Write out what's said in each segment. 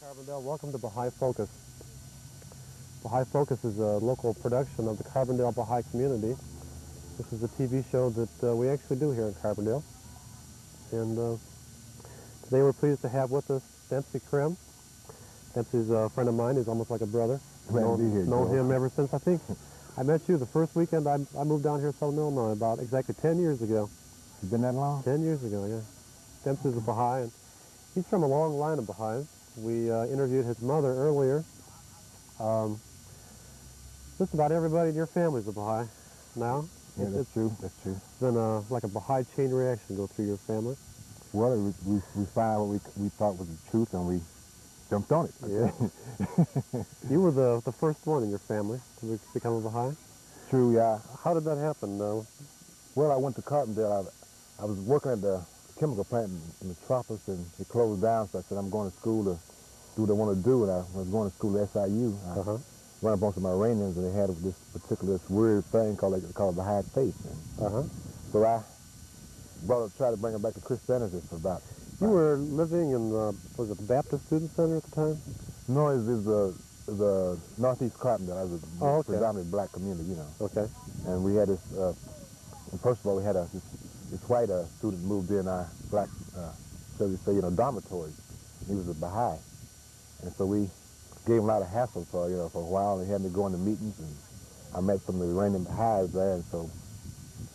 Carbondale, welcome to Baha'i Focus. Baha'i Focus is a local production of the Carbondale Baha'i community. This is a TV show that we actually do here in Carbondale. And today we're pleased to have with us Dempsey Crim. Dempsey's a friend of mine. He's almost like a brother. Known him ever since, I think, I met you the first weekend I moved down here to Southern Illinois about exactly 10 years ago. It's been that long? 10 years ago, yeah. Dempsey's a Baha'i, and he's from a long line of Baha'is. We interviewed his mother earlier. Just about everybody in your family's a Baha'i now. Yeah, that's true. That's true. It's been like a Baha'i chain reaction go through your family. Well, we found what we thought was the truth, and we jumped on it. Yeah. You were the first one in your family to become a Baha'i? True, yeah. How did that happen? Well, I went to Carbondale. I was working at the chemical plant in Metropolis, and it closed down, so I said, I'm going to school to do what I want to do. And I was going to school at SIU. I ran up on some Iranians, and they had this particular weird thing called Baha'i Faith. So I tried to bring it back to Christianity for about... You were living in, was it the Baptist Student Center at the time? No, it was the Northeast Carbondale. It was a predominantly black community, you know. Okay. And we had this, first of all, we had this white student moved in our black, shall we say, dormitories. He was a Baha'i. And so we gave him a lot of hassle for a while. He had me going to meetings, and I met some of the Iranian Baha'is there. And so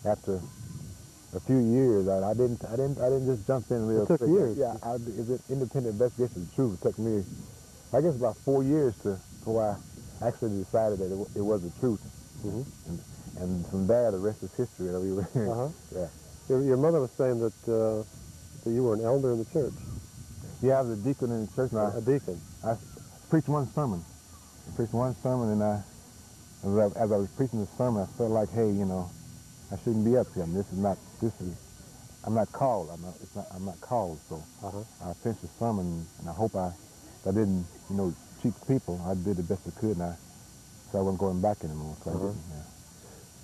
after a few years, I didn't just jump in real quick. It took years. Yeah, it's an independent investigation of the truth. It took me, I guess, about 4 years before I actually decided that it was the truth. And from there, the rest is history. Yeah. Your mother was saying that you were an elder in the church. Yeah, I was a deacon in the church. A deacon. I preached one sermon. And as I was preaching the sermon, I felt like, hey, I shouldn't be up here. I mean, I'm not called. I'm not called. So I finished the sermon, and I hope I didn't, cheat people. I did the best I could, and so I wasn't going back anymore. So I didn't, yeah.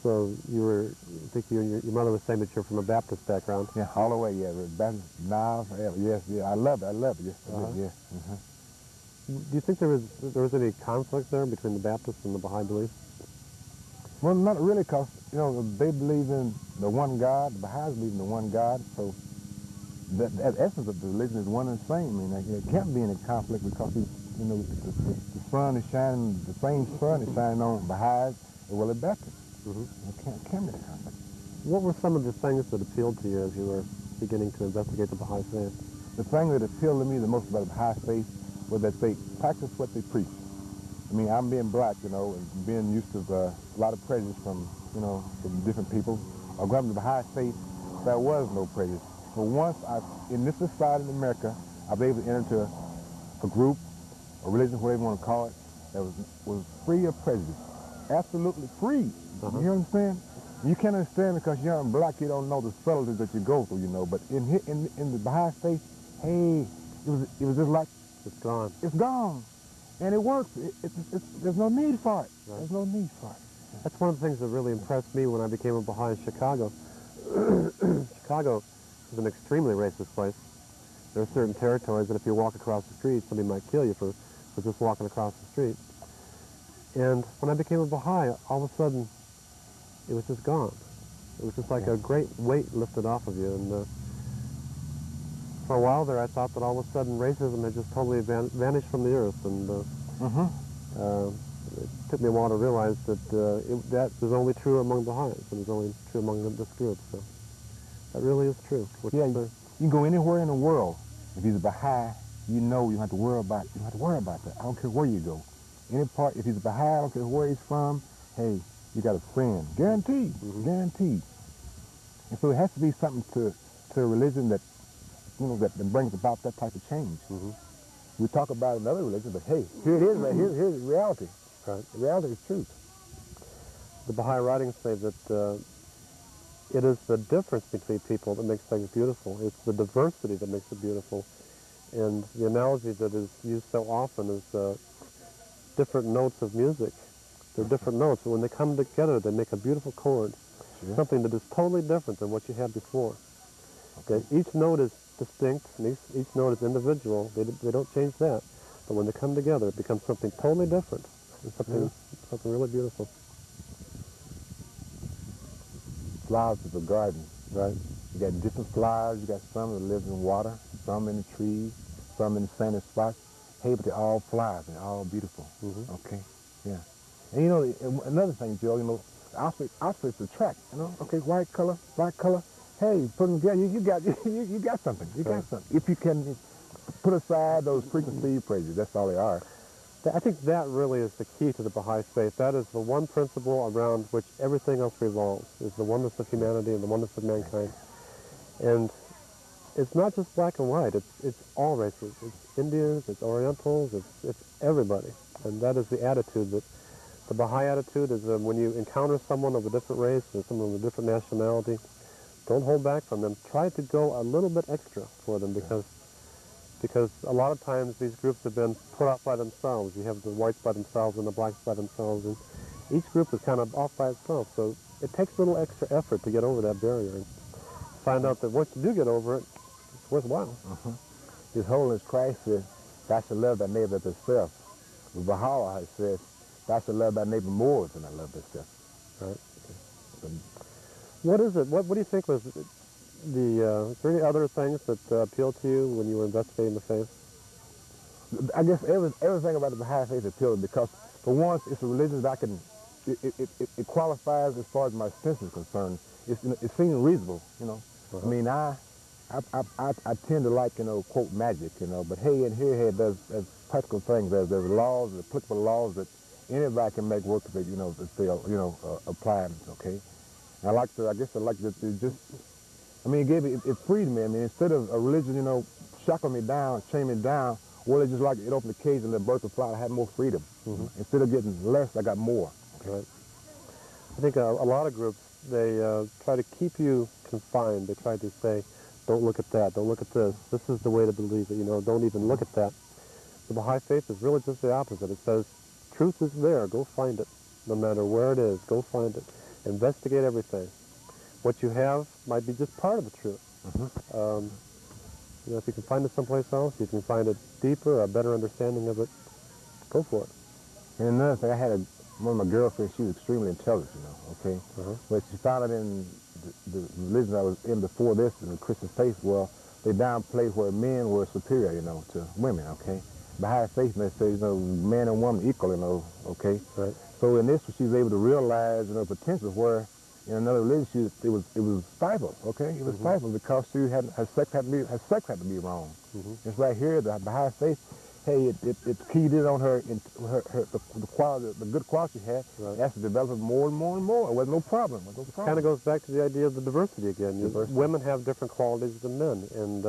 So I think your mother was saying that you're from a Baptist background. Yeah, all the way, yeah. Baptist, now, yes, yeah. I love it, yes, I did, yeah. Do you think there was any conflict there between the Baptists and the Baha'i beliefs? Well, not really, because, they believe in the one God, the Baha'is believe in the one God, so the essence of the religion is one and the same. I mean, there can't be any conflict because, the sun is shining, the same sun is shining on Baha'is as well as Baptists. It can't be a conflict. What were some of the things that appealed to you as you were beginning to investigate the Baha'i faith? The thing that appealed to me the most about the Baha'i faith was that they practice what they preach. I mean, I'm being black, and being used to a lot of prejudice from different people. I grew up in the Baha'i faith, there was no prejudice. But once in this society in America, I was able to enter into a group, a religion, whatever you want to call it, that was free of prejudice. Absolutely free. You understand? You can't understand because you're black, you don't know the subtleties that you go through, but in the Baha'i faith, hey, it was just like, it's gone. It's gone. And it works. There's no need for it. Right. There's no need for it. That's one of the things that really impressed me when I became a Baha'i in Chicago. Chicago is an extremely racist place. There are certain territories that if you walk across the street, somebody might kill you for just walking across the street. And when I became a Baha'i, all of a sudden, it was just gone. It was just like a great weight lifted off of you. And for a while there, I thought that all of a sudden racism had just totally vanished from the earth. And it took me a while to realize that that was only true among Baha'is, and it was only true among this group. So that really is true. You can go anywhere in the world. If he's a Baha'i, you don't have to worry about that. I don't care where you go. Any part, if he's a Baha'i, I don't care where he's from, hey, you got a friend. Guaranteed. Guaranteed. And so it has to be something to a religion that that brings about that type of change. We talk about another religion, but hey, here it is, right? Here's reality. Right. The reality is truth. The Baha'i writings say that it is the difference between people that makes things beautiful. It's the diversity that makes it beautiful. And the analogy that is used so often is different notes of music. They're different notes, but when they come together, they make a beautiful chord. Something that is totally different than what you had before. Okay. Each note is distinct, and each note is individual. They don't change that. But when they come together, it becomes something totally different. And something really beautiful. Flowers is a garden, right? You got different flowers. You got some that live in water, some in the trees, some in the sandy spots. Hey, but they're all flowers and they're all beautiful. Okay, yeah. And you know, another thing, Joe, you know, opposites attract. You know, okay, white color, black color. Hey, put them together. You got something. You got something. If you can put aside those preconceived prejudices, that's all they are. I think that really is the key to the Baha'i faith. That is the one principle around which everything else revolves, is the oneness of humanity and the oneness of mankind. And it's not just black and white, it's all races. It's Indians, it's Orientals, it's everybody. And that is the attitude, that the Baha'i attitude is when you encounter someone of a different race or someone of a different nationality, don't hold back from them. Try to go a little bit extra for them, because a lot of times these groups have been put off by themselves. You have the whites by themselves and the blacks by themselves, and each group is kind of off by itself. So it takes a little extra effort to get over that barrier and find out that once you do get over it, it's worthwhile. His Holiness Christ says, thou shalt love thy neighbor as thyself. The Baha'i says, thou shalt love thy neighbor more than I love thyself. Right. What is it? What do you think was is there any other things that appealed to you when you were investigating the faith? I guess everything about the Baha'i faith appealed, because for once it's a religion that it qualifies as far as my sense is concerned. It seems reasonable, you know. I mean, I tend to like, you know, quote magic, you know, but hey, and here there's practical things. There's laws, applicable laws that anybody can make work of it, you know, if they, you know, apply them, okay. And I guess I like that it just, I mean, it freed me. I mean, instead of a religion, you know, shackling me down, chain me down, well, it just like it opened the cage and let birth of fly. I had more freedom. Instead of getting less, I got more. Okay? Right. I think a lot of groups, they try to keep you confined. They try to say, don't look at that, don't look at this. This is the way to believe it, you know, don't even look at that. The Baha'i faith is really just the opposite. It says, truth is there, go find it. No matter where it is, go find it. Investigate everything. What you have might be just part of the truth. You know, if you can find it someplace else, you can find it deeper, a better understanding of it, go for it. And another thing, I had one of my girlfriends, she was extremely intelligent, you know, okay? But she found out in the religion I was in before this, in the Christian faith, well, they downplayed where men were superior, you know, to women, okay? Baha'i faith, they say, you know, man and woman equal, you know, okay? Right. So in this, she was able to realize, you know, potential where in another religion, it was stifled, okay? It was stifled because her sex had to be wrong. It's right here, the Baha'i faith, hey, it keyed in on her, the quality, the good quality she had. Right. It has to develop it more and more and more. It was no problem. It kind of goes back to the idea of the diversity again. Women have different qualities than men, and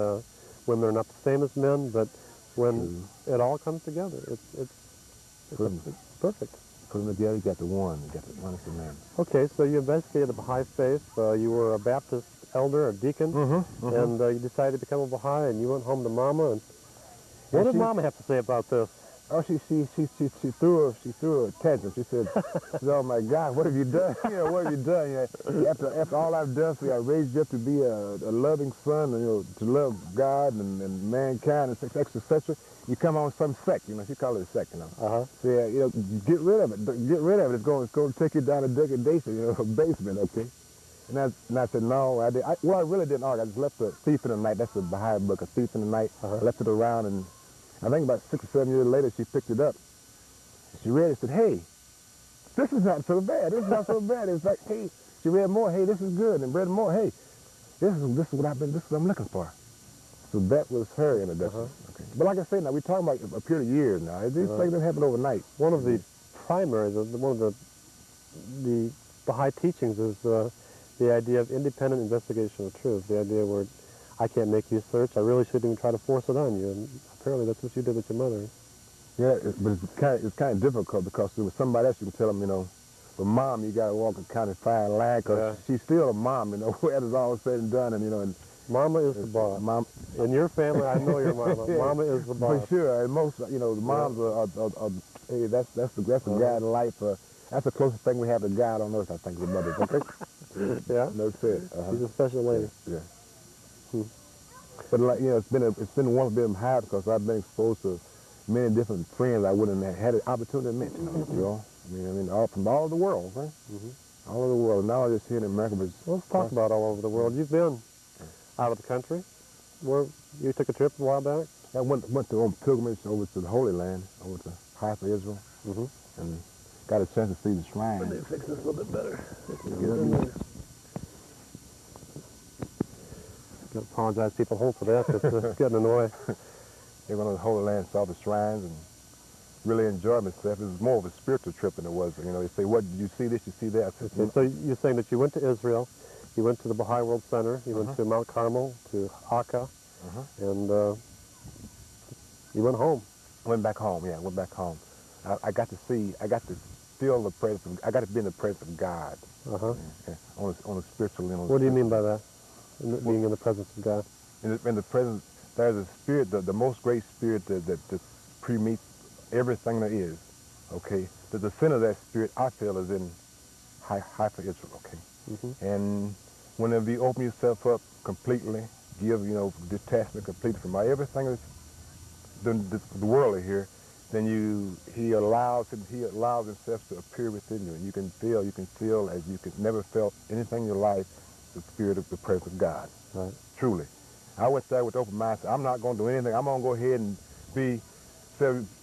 women are not the same as men, but when it all comes together, it's perfect. Put them together, you got the one. You got the one is the man. Okay, so you investigated the Baha'i faith. You were a Baptist elder, a deacon, and you decided to become a Baha'i, and you went home to Mama. And what did Mama have to say about this? Oh, she threw a tantrum. She said, "Oh my God, what have you done? You know, what have you done? You know, after all I've done for you, I raised you up to be a loving son, and, you know, to love God and mankind, and etc. You come on some sect, you know. She called it a sect, you know. So yeah, you know, get rid of it. Get rid of it. It's going to take you down a degradation, you know, basement, okay." And I said, no, I really didn't argue. I just left the Thief in the Night. That's the Baha'i book, A Thief in the Night. I left it around, and I think about 6 or 7 years later, she picked it up. She read it and said, hey, this is not so bad. This is not so bad. It's like, hey, she read more, hey, this is good. And read more, hey, this is what I'm looking for. So that was her introduction. Okay. But like I say, now we're talking about a period of years now. These things didn't happen overnight. One of the primary, one of the Baha'i teachings is the idea of independent investigation of truth. The idea where I can't make you search. I really shouldn't even try to force it on you. And apparently that's what you did with your mother. Yeah, but it's kind of difficult because with somebody else you can tell them, you know, but Mom, you got to walk a kind of fine line because she's still a mom, you know, when it's all said and done, and, you know. And Mama is the boss. Mom, in your family, I know your mama. Mama is the boss. For sure, and most, you know, the moms are hey, that's the guide in life. That's the closest thing we have to God on earth, I think, with mothers. Okay. Yeah. That's it. She's a special lady. Yeah. But like, you know, it's been one of them hard because I've been exposed to, many different friends I wouldn't have had an opportunity to meet, you know. I mean, all from all over the world, right? All over the world. Now just here in America. But well, let's talk about all over the world. You've been out of the country. Where you took a trip a while back? I went on pilgrimage over to the Holy Land, over to Haifa, Israel, and got a chance to see the shrine. Let me fix this a little bit better. I apologize, people hold for that. It's getting in the way. They went on the Holy Land, saw the shrines, and really enjoyed myself. It was more of a spiritual trip than it was, you know, they say, what, did you see this, you see that? I said, so you're saying that you went to Israel, you went to the Baha'i World Center, you went to Mount Carmel, to Akka, and you went home. Went back home, yeah, went back home. I got to feel the presence, I got to be in the presence of God. On a spiritual level. What do you mean by that, being in the presence of God? In the presence, there's a spirit, the most great spirit that pre-meets everything there is, okay? The center of that spirit, I feel, is in Haifa, Israel, okay? And whenever you open yourself up completely, give, you know, detachment completely from everything that's the world here, then he allows himself to appear within you, and you can feel as you could never felt anything in your life, the spirit of the presence of God. Right. Truly. I went there with open mind. I'm not going to do anything. I'm going to go ahead and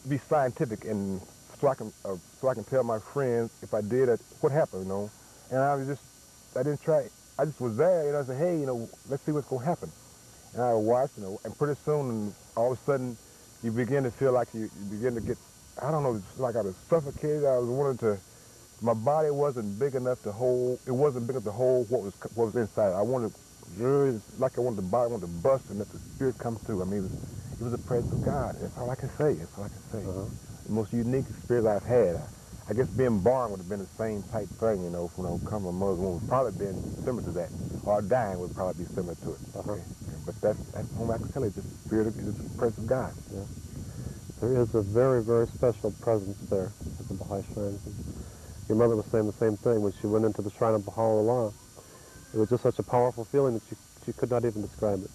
be scientific, and so I can tell my friends if I did it, what happened, you know. And I didn't try. I just was there, you know. I said, hey, you know, let's see what's going to happen. And I watched, you know, and pretty soon, all of a sudden, you begin to feel like you begin to get, I don't know, it's like I was suffocated. I was wanting to, my body wasn't big enough to hold, it wasn't big enough to hold what was inside. I wanted, like I wanted the body, I wanted to bust and let the spirit come through. I mean, it was the presence of God. That's all I can say. That's all I can say. The most unique experience I've had. I guess being born would have been the same type thing, you know, when I come from a mother's womb, would probably been similar to that. Or dying would probably be similar to it. Okay? But that's all I can tell you, just the spirit of the presence of God. Yeah. There is a very, very special presence there at the Baha'i shrine. Your mother was saying the same thing when she went into the shrine of Baha'u'llah. It was just such a powerful feeling that she could not even describe it.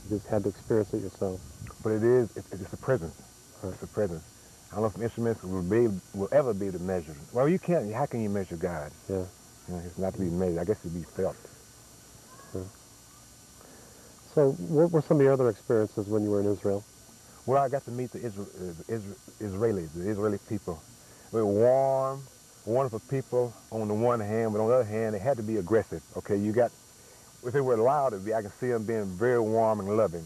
You just had to experience it yourself. But it's a presence. Right. It's a presence. I don't know if instruments will ever be able to measure it. Well, you can't. How can you measure God? Yeah. You know, it's not to be measured. I guess it'd be felt. Yeah. So what were some of your other experiences when you were in Israel? Well, I got to meet the Israelis, the Israeli people. They were warm, wonderful people on the one hand, but on the other hand, they had to be aggressive. Okay, if they were allowed to be, I can see them being very warm and loving.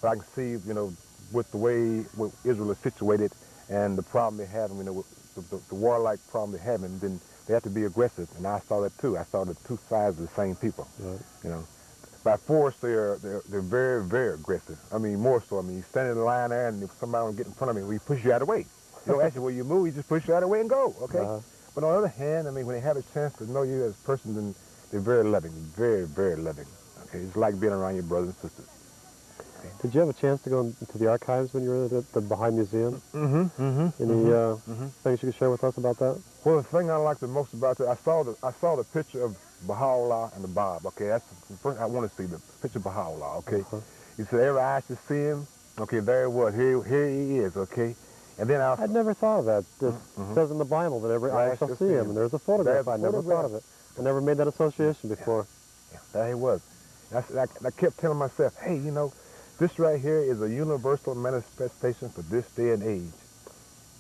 But I can see, you know, with the way Israel is situated and the problem they're having, you know, with the warlike problem they're having, then they have to be aggressive. And I saw that too. I saw the two sides of the same people. Right. You know, by force they're very, very aggressive. I mean, more so. I mean, you stand in the line there, and if somebody don't get in front of me, we push you out of the way. You don't ask you where you move, you just push you out of the way and go. Okay. But on the other hand, I mean, when they have a chance to know you as a person, then they're very loving, very, very loving. Okay, it's like being around your brothers and sisters. Did you have a chance to go into the archives when you were at the Baha'i Museum? Any things you could share with us about that? Well, the thing I like the most about that, I saw the picture of Baha'u'llah and the Bab. Okay, that's the first I want to see, the picture of Baha'u'llah. Okay, he said every eye should see him. Okay, there it was. Here he is. Okay, and then I'd never thought of that. It says in the Bible that every eye shall see him, and there's a photograph. I never thought of it. I never made that association before. Yeah, there he was. I kept telling myself, hey, you know, this right here is a universal manifestation for this day and age.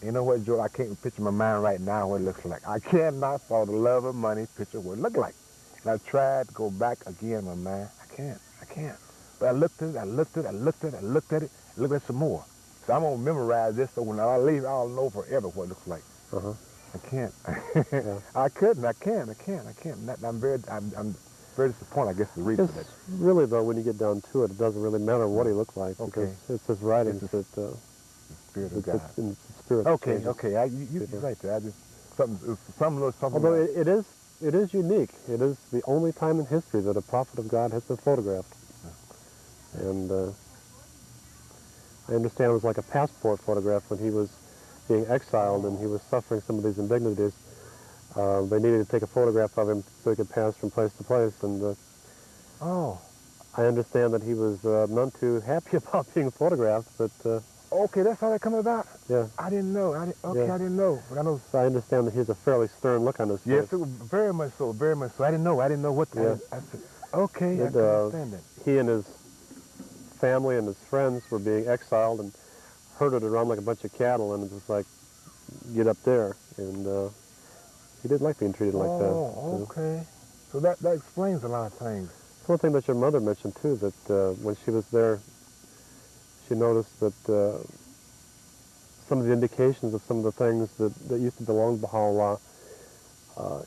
You know what, Joe? I can't picture in my mind right now what it looks like. I cannot, for the love of money, picture what it looked like. And I tried to go back again in my mind. I can't. But I looked at it, I looked at it some more. So I'm going to memorize this so when I leave, I'll know forever what it looks like. I can't. I can't. I'm very disappointed, I guess, to read for that. Really, though, when you get down to it, it doesn't really matter what he looked like. Okay. It's his writings that... the spirit of God. It's the spirit. Okay. You're right there. Something. Although it is unique. It is the only time in history that a prophet of God has been photographed. And I understand it was like a passport photograph when he was being exiled and he was suffering some of these indignities. They needed to take a photograph of him so he could pass from place to place. And I understand that he was none too happy about being photographed, but Okay, that's how that come about? Yeah. I didn't know. Yeah. I didn't know. But I know. So I understand that he has a fairly stern look on his face. Yes, it was very much so, very much so. I didn't know what. Yeah. I said, okay, I can understand that. He and his family and his friends were being exiled and herded around like a bunch of cattle, and it was like, get up there. And he didn't like being treated like that. Oh, okay. So that explains a lot of things. One thing that your mother mentioned, too, that when she was there, she noticed that some of the indications of some of the things that used to belong to Baha'u'llah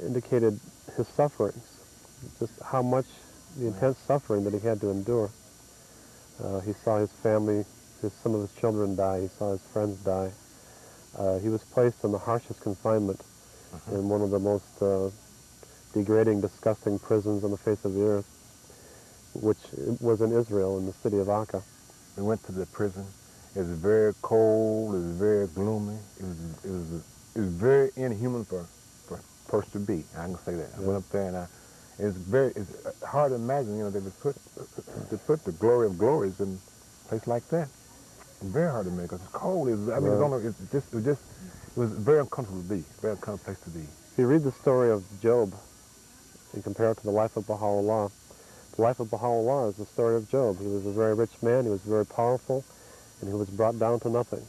indicated his sufferings, just how much the intense suffering that he had to endure. He saw his family, some of his children die. He saw his friends die. He was placed in the harshest confinement in one of the most degrading, disgusting prisons on the face of the earth, which was in Israel, in the city of Akka. We went to the prison. It was very cold. It was very gloomy. It was very inhuman for a person to be. I can say that. I went up there and it's hard to imagine, you know, they put the glory of glories in a place like that. It's very hard to make because it's cold. It was very uncomfortable to be. Very uncomfortable place to be. If you read the story of Job and compare it to the life of Baha'u'llah, the life of Baha'u'llah is the story of Job. He was a very rich man. He was very powerful, and he was brought down to nothing.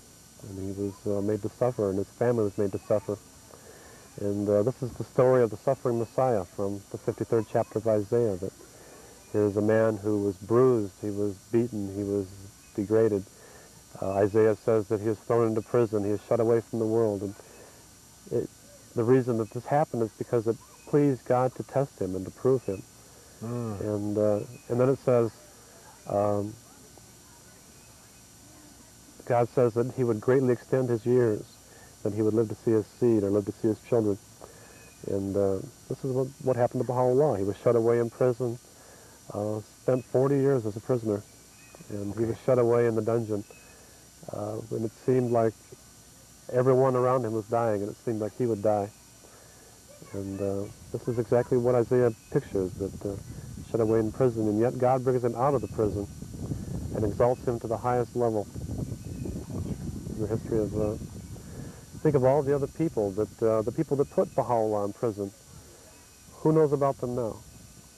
And he was made to suffer, and his family was made to suffer. And this is the story of the suffering Messiah from the 53rd chapter of Isaiah, that here's a man who was bruised, he was beaten, he was degraded. Isaiah says that he was thrown into prison, he was shut away from the world. And the reason that this happened is because it pleased God to test him and to prove him. And then it says, God says that he would greatly extend his years, that he would live to see his seed or live to see his children. And this is what happened to Baha'u'llah. He was shut away in prison, spent 40 years as a prisoner, and he was shut away in the dungeon. And it seemed like everyone around him was dying, and it seemed like he would die. And this is exactly what Isaiah pictures, that shut away in prison, and yet God brings him out of the prison and exalts him to the highest level in the history of... think of all the other people, the people that put Baha'u'llah in prison. Who knows about them now?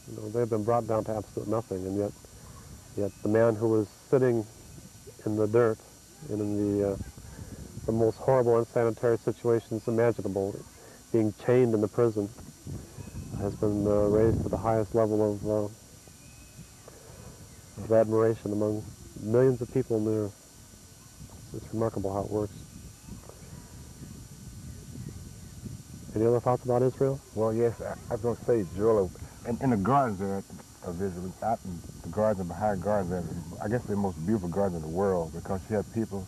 You know, they've been brought down to absolute nothing, and yet the man who was sitting in the dirt and in the most horrible, unsanitary situations imaginable, being chained in the prison, has been raised to the highest level of admiration among millions of people in the earth. It's remarkable how it works. Any other thoughts about Israel? Well, yes, I was going to say, Joel, in the gardens there of Israel, out in the gardens, the Baha'i gardens, I guess they're the most beautiful gardens in the world, because you have people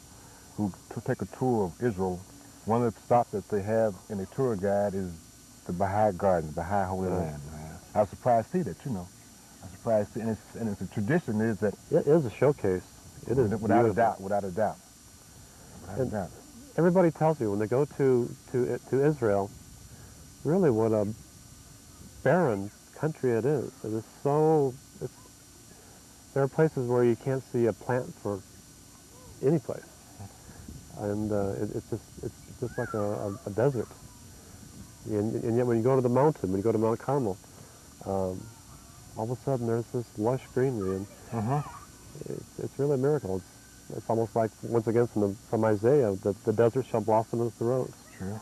who take a tour of Israel. One of the stops that they have in a tour guide is the Baha'i Gardens, Baha'i Holy Land. I was surprised to see that, you know. I was surprised to see, and it's a tradition is that... It is a showcase. It is without a doubt, without a doubt. Without a doubt. Everybody tells you when they go to Israel, really what a barren country it is. It is so... there are places where you can't see a plant for any place. And it's just like a desert. And yet when you go to the mountain, when you go to Mount Carmel, all of a sudden there's this lush greenery, and it's really a miracle. It's almost like, once again from Isaiah, that the desert shall blossom as the rose. True.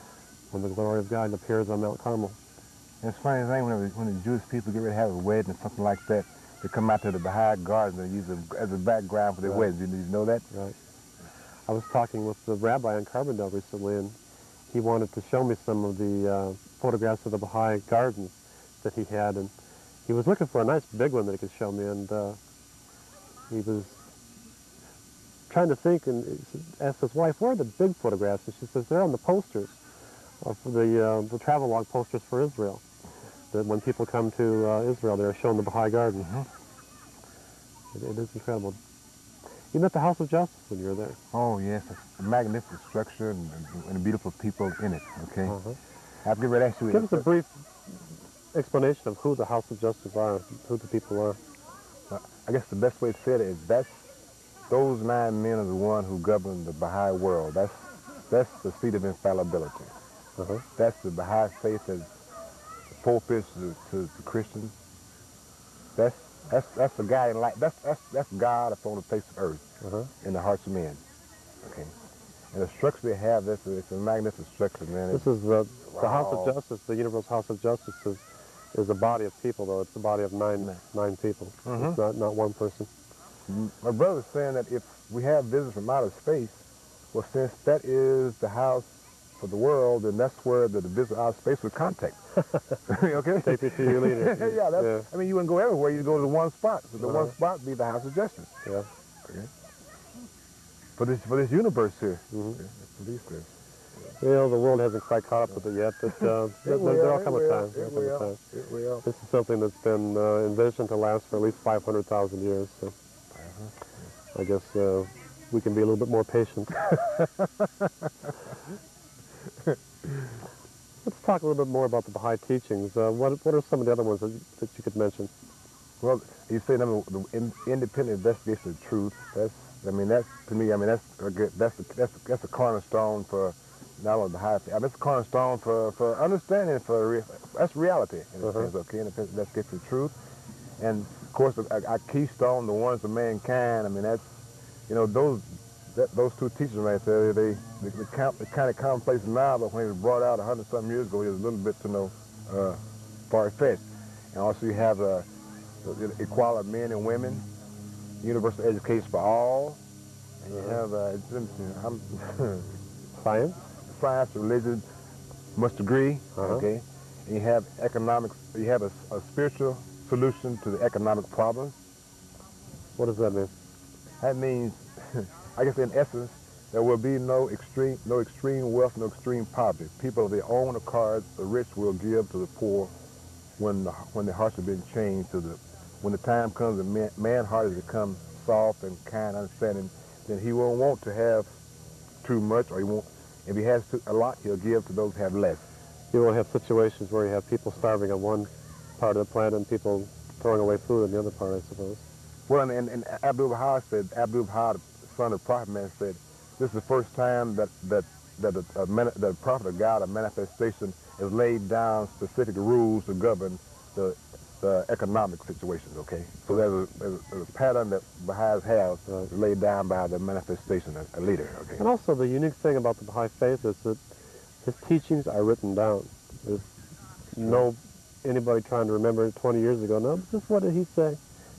When the glory of God appears on Mount Carmel. And it's a funny thing, when the Jewish people get ready to have a wedding or something like that, they come out to the Baha'i Gardens and use it as a background for their weddings. Did you know that? Right. I was talking with the rabbi in Carbondale recently, and he wanted to show me some of the photographs of the Baha'i gardens that he had, and he was looking for a nice big one that he could show me, and he was trying to think, and asked his wife, where are the big photographs? And she says, they're on the posters, for the travelogue posters for Israel, that when people come to Israel, they're shown the Baha'i Garden. It is incredible. You met the House of Justice when you were there. Oh, yes. It's a magnificent structure and beautiful people in it, okay? I'll get ready to ask you... Give us a brief explanation of who the House of Justice are, who the people are. I guess the best way to say it is those 9 men are the one who govern the Baha'i world. That's the seat of infallibility. That's the Baha'i faith as the Pope is to the Christians. That's the guiding light. That's God upon the face of earth in the hearts of men. Okay. And the structure they have, it's a magnificent structure, man. This is the House of Justice, the Universal House of Justice is a body of people, though. It's a body of nine people. It's not one person. My brother's saying that if we have visitors from outer space, well, since that is the house for the world, then that's where the visitor out of space would contact. Okay? Take me to your leader. Yeah, I mean, you wouldn't go everywhere. You go to the one spot. So the one spot be the House of Justice. Yeah. Okay. For this universe here. Well, the world hasn't quite caught up with it yet, but there'll come a time. It will. This is something that's been envisioned to last for at least 500,000 years. So I guess we can be a little bit more patient. Let's talk a little bit more about the Baha'i teachings. What are some of the other ones that you could mention? Well, you say the independent investigation of truth. That's to me. That's a cornerstone for not only the Baha'i faith. It's a cornerstone for understanding. That's reality in a sense. Okay, independent investigation of truth, and of course our keystone, the ones of mankind. I mean, that's those two teachers right there. They kind of commonplace now, but when it was brought out 100-something years ago, it was a little bit far-fetched. And also you have the equality of men and women, universal education for all, and you have science, religion must agree, okay, and you have economics. You have a spiritual solution to the economic problems. What does that mean? That means, I guess in essence, there will be no extreme wealth, no extreme poverty. People of their own accord, the rich will give to the poor when their hearts are being changed when the time comes and man's heart has become soft and kind, understanding, then he won't want to have too much, or he won't. If he has a lot, he'll give to those who have less. You will have situations where you have people starving on one part of the planet and people throwing away food on the other part, I suppose. Well, and Abdul-Baha said, Abdul-Baha, the son of the prophet man, said, this is the first time that a prophet of God, a manifestation, has laid down specific rules to govern the economic situations, okay? So there's a pattern that Baha'is have laid down by the manifestation, a leader, okay? And also the unique thing about the Baha'i faith is that his teachings are written down. There's no anybody trying to remember it 20 years ago. No, just what did he say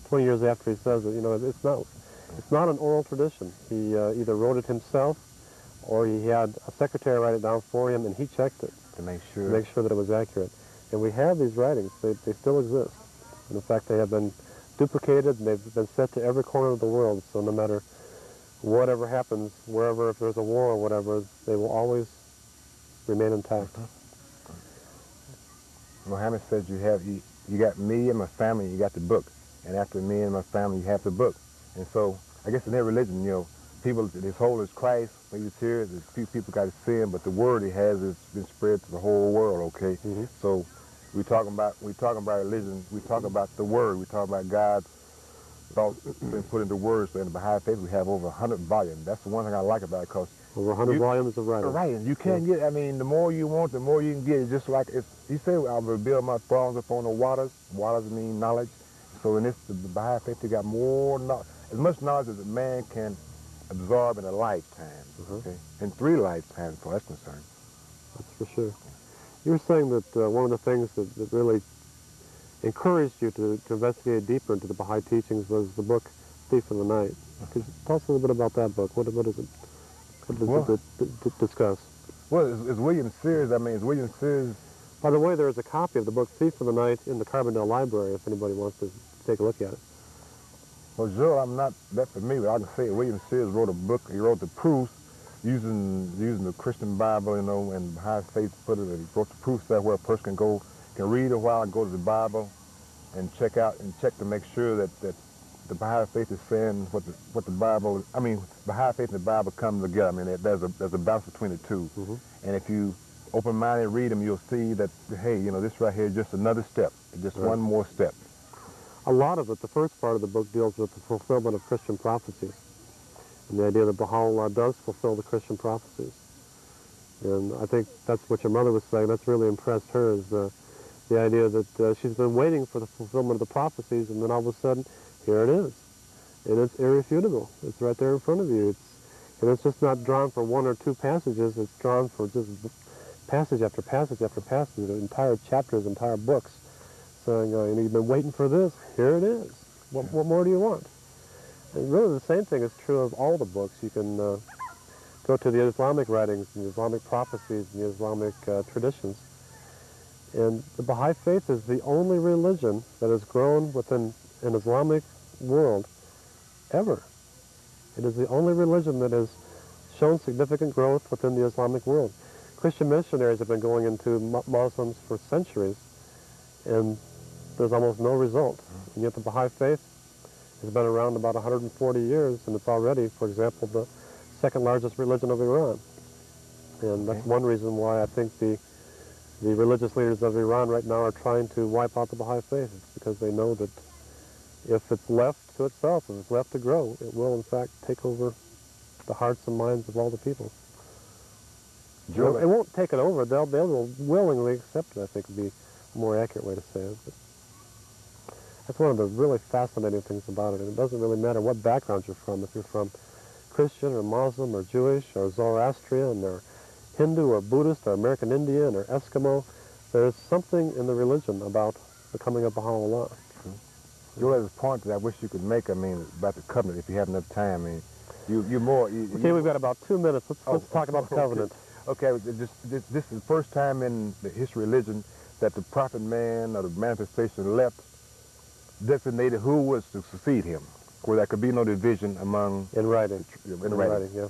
20 years after he says it? It's not an oral tradition. He either wrote it himself or he had a secretary write it down for him and he checked it to make sure that it was accurate. And we have these writings. They still exist. And in fact, they have been duplicated and they've been sent to every corner of the world. So no matter whatever happens, wherever, if there's a war or whatever, they will always remain intact. Muhammad says you got me and my family, you got the book. And after me and my family, you have the book. And so, I guess in their religion, people, his whole is Christ. When he was here, there's a few people got his sin, but the word he has has been spread to the whole world, okay? So, we talking about religion, we talk about the word, we talk about God's thoughts been put into words. So in the Baha'i faith, we have over 100 volumes. That's the one thing I like about it, because over 100 volumes of writing. Right, and you can't get, the more you want, the more you can get. It's just like, he said, I'll rebuild my thrones upon the waters. Waters mean knowledge. So in the Baha'i faith, they got more knowledge, as much knowledge as a man can absorb in a lifetime, okay? In 3 lifetimes, as far as that's concerned. That's for sure. You were saying that one of the things that really encouraged you to investigate deeper into the Baha'i teachings was the book Thief of the Night. Could you tell us a little bit about that book? What does it discuss? Well, it's William Sears. It's William Sears. By the way, there is a copy of the book Thief of the Night in the Carbondale Library if anybody wants to take a look at it. Well, Joe, I'm not that familiar, but I can say it. William Sears wrote a book. He wrote the proofs using the Christian Bible, and Baha'i faith put it. He wrote the proofs that where a person can read a while and go to the Bible and check to make sure that the Baha'i faith is saying what the Bible. Baha'i faith and the Bible come together. There's a balance between the two. And if you open-minded read them, you'll see that, hey, this right here is just another step, just one more step. A lot of it, the first part of the book, deals with the fulfillment of Christian prophecies. and the idea that Baha'u'llah does fulfill the Christian prophecies. And I think that's what your mother was saying. That's really impressed her, is the idea that she's been waiting for the fulfillment of the prophecies, and then all of a sudden, here it is. And it's irrefutable. It's right there in front of you. And it's just not drawn for one or two passages. It's drawn for just passage after passage after passage, entire chapters, entire books, saying, you've been waiting for this. Here it is. What more do you want? And really the same thing is true of all the books. You can go to the Islamic writings and the Islamic prophecies and the Islamic traditions. And the Baha'i faith is the only religion that has grown within an Islamic world ever. It is the only religion that has shown significant growth within the Islamic world. Christian missionaries have been going into Muslims for centuries, and there's almost no result. And yet the Baha'i faith has been around about 140 years, and it's already, for example, the second largest religion of Iran. And that's one reason why I think the religious leaders of Iran right now are trying to wipe out the Baha'i faith. It's because they know that if it's left to itself, if it's left to grow, it will in fact take over the hearts and minds of all the people. It won't take it over. They will willingly accept it, I think would be a more accurate way to say it. But that's one of the really fascinating things about it. And it doesn't really matter what background you're from. If you're from Christian or Muslim or Jewish or Zoroastrian or Hindu or Buddhist or American Indian or Eskimo, there's something in the religion about becoming a Baha'u'llah. Joe has a point that I wish you could make, about the covenant, if you have enough time. Okay, we've got about 2 minutes. Let's talk about the covenant. Okay, this is the first time in the history of religion that the prophet man or the manifestation left designated who was to succeed him, where there could be no division among... In writing. In writing, yeah.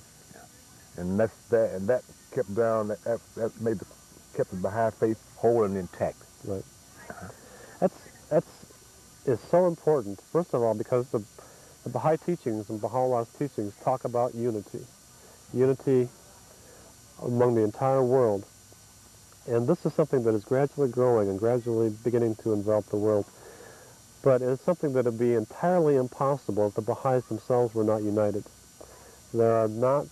And that kept down, kept the Baha'i faith whole and intact. Right. That's is so important, first of all, because the Baha'i teachings and Baha'u'llah's teachings talk about unity. Unity among the entire world. And this is something that is gradually growing and gradually beginning to envelop the world. But it's something that would be entirely impossible if the Baha'is themselves were not united. There are not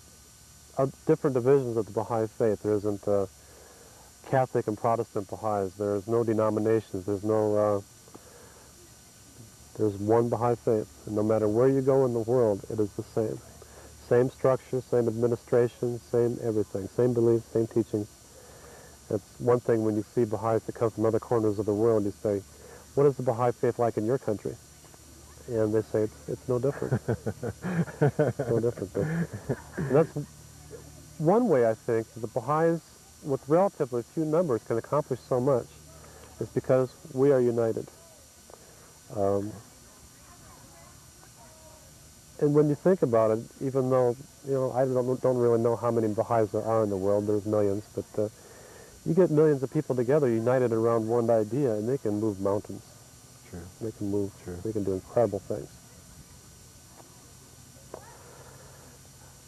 different divisions of the Baha'i faith. There isn't Catholic and Protestant Baha'is. There's no denominations. There's no... There's one Baha'i faith, and no matter where you go in the world, it is the same. Same structure, same administration, same everything, same beliefs, same teachings. It's one thing when you see Baha'is that come from other corners of the world, you say, what is the Baha'i faith like in your country? And they say, it's no different. It's no different. And that's one way, I think, that the Baha'is, with relatively few numbers, can accomplish so much, is because we are united. And when you think about it, even though, I don't really know how many Baha'is there are in the world, there's millions, but you get millions of people together united around one idea, and they can move mountains. True. They can move. True. They can do incredible things.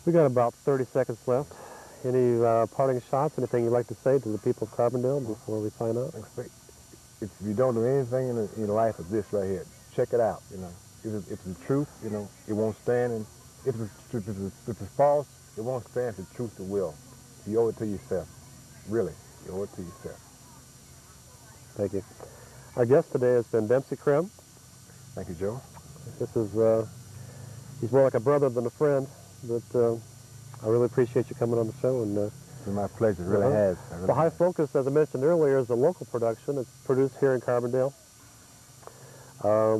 We got about 30 seconds left. Any parting shots, anything you'd like to say to the people of Carbondale before we sign out? If you don't do anything in your life of this right here, check it out, If it's the truth, it won't stand. And if it's false, it won't stand. If it's truth, it will. You owe it to yourself. Really, you owe it to yourself. Thank you. Our guest today has been Dempsey Crim. Thank you, Joe. This is, he's more like a brother than a friend, but I really appreciate you coming on the show. And it's been my pleasure, it really has. Baha'i Focus, as I mentioned earlier, is a local production. It's produced here in Carbondale.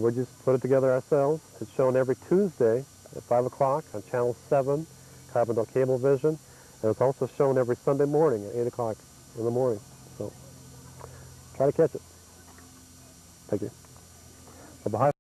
We just put it together ourselves. It's shown every Tuesday at 5 o'clock on Channel 7, Carbondale Cablevision. And it's also shown every Sunday morning at 8 o'clock in the morning. So try to catch it. Thank you. So Baha'i